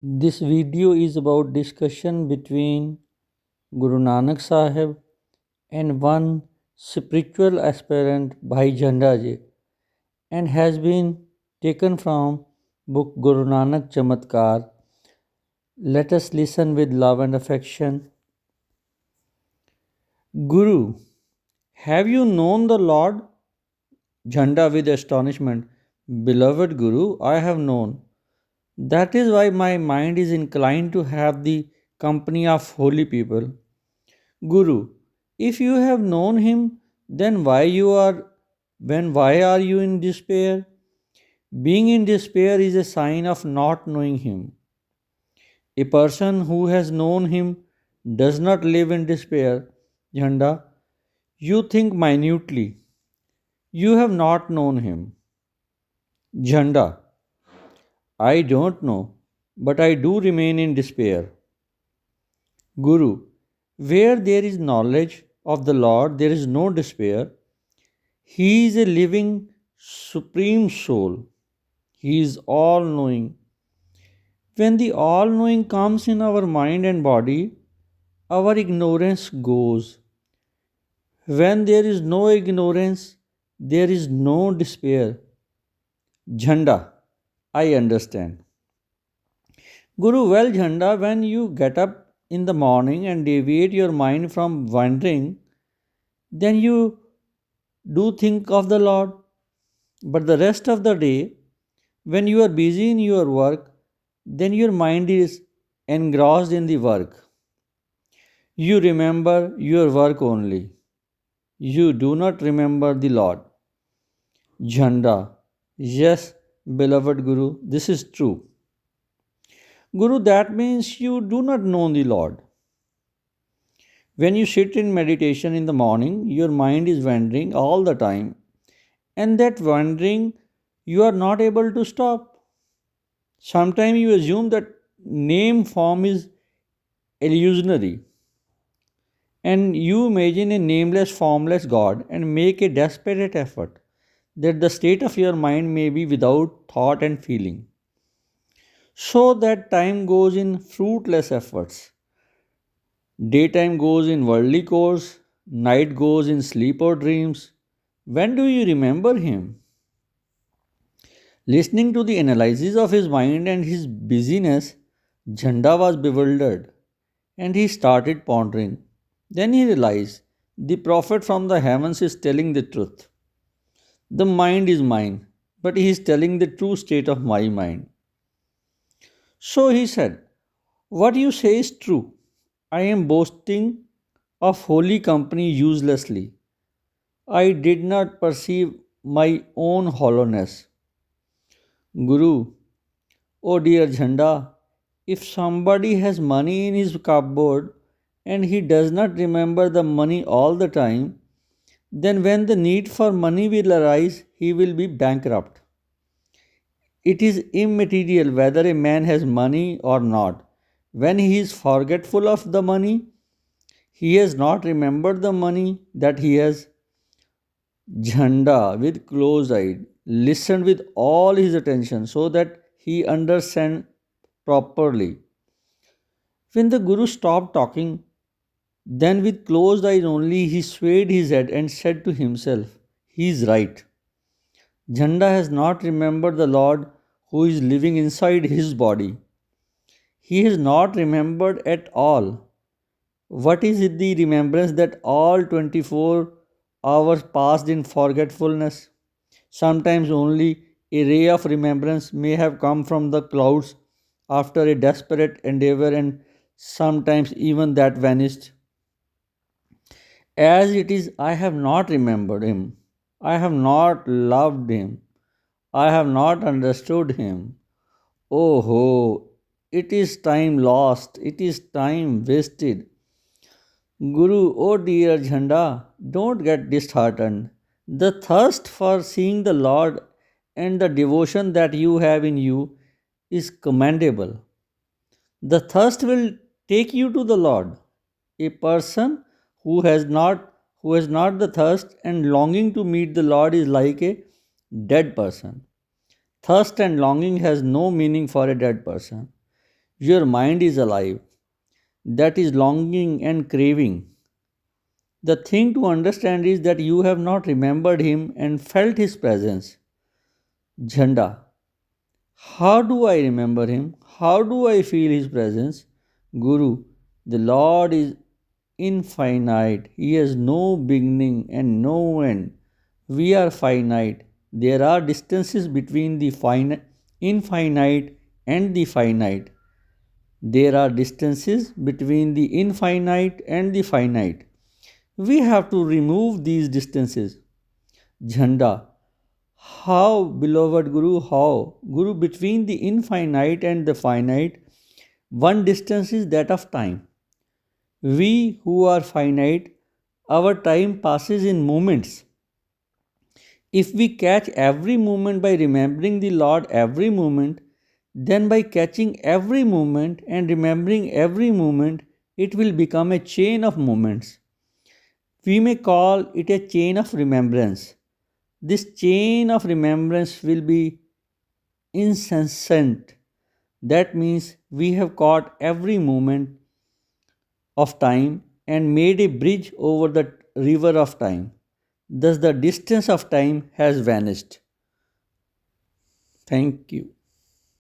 This video is about discussion between Guru Nanak Sahib and one spiritual aspirant Bhai Jhanda ji and has been taken from book Guru Nanak Chamatkar. Let us listen with love and affection. Guru, have you known the Lord? Jhanda with astonishment. Beloved Guru, I have known. That is why my mind is inclined to have the company of holy people. Guru, if you have known him, then why are you in despair? Being in despair is a sign of not knowing him. A person who has known him does not live in despair. Jhanda, you think minutely. You have not known him. Jhanda, I don't know, but I do remain in despair. Guru, where there is knowledge of the Lord, there is no despair. He is a living, supreme soul. He is all knowing. When the all knowing comes in our mind and body, our ignorance goes. When there is no ignorance, there is no despair. Jhanda, I understand. Guru, well, Jhanda, when you get up in the morning and deviate your mind from wandering, then you do think of the Lord. But the rest of the day, when you are busy in your work, then your mind is engrossed in the work. You remember your work only. You do not remember the Lord. Jhanda. Yes, beloved Guru, this is true. Guru, that means you do not know the Lord. When you sit in meditation in the morning, your mind is wandering all the time, and that wandering you are not able to stop. Sometimes you assume that name form is illusionary, and you imagine a nameless, formless God and make a desperate effort that the state of your mind may be without thought and feeling. So that time goes in fruitless efforts. Daytime goes in worldly course, night goes in sleep or dreams. When do you remember him? Listening to the analysis of his mind and his busyness, Jhanda was bewildered and he started pondering. Then he realized the prophet from the heavens is telling the truth. The mind is mine, but he is telling the true state of my mind. So he said, what you say is true. I am boasting of holy company uselessly. I did not perceive my own hollowness. Guru, oh dear Jhanda, if somebody has money in his cupboard and he does not remember the money all the time, then when the need for money will arise, he will be bankrupt. It is immaterial whether a man has money or not. When he is forgetful of the money, he has not remembered the money that he has. Jhanda, with closed eyes, listened with all his attention so that he understand properly. When the Guru stopped talking, then with closed eyes only he swayed his head and said to himself, he is right. Jhanda has not remembered the Lord who is living inside his body. He has not remembered at all. What is it the remembrance that all 24 hours passed in forgetfulness? Sometimes only a ray of remembrance may have come from the clouds after a desperate endeavor, and sometimes even that vanished. As it is, I have not remembered him. I have not loved him. I have not understood him. Oh ho, it is time lost. It is time wasted. Guru, oh dear Jhanda, don't get disheartened. The thirst for seeing the Lord and the devotion that you have in you is commendable. The thirst will take you to the Lord. A person who has not the thirst and longing to meet the Lord is like a dead person. Thirst and longing has no meaning for a dead person. Your mind is alive, that is longing and craving. The thing to understand is that you have not remembered him and felt his presence. Jhanda. How do I remember him? How do I feel his presence? Guru. The Lord is infinite. He has no beginning and no end. We are finite. There are distances between the infinite and the finite. There are distances between the infinite and the finite. We have to remove these distances. Jhanda. How, beloved Guru, how? Guru, between the infinite and the finite, one distance is that of time. We who are finite, our time passes in moments. If we catch every moment by remembering the Lord every moment, then by catching every moment and remembering every moment, it will become a chain of moments. We may call it a chain of remembrance. This chain of remembrance will be incessant. That means we have caught every moment of time and made a bridge over the river of time. Thus, the distance of time has vanished. Thank you.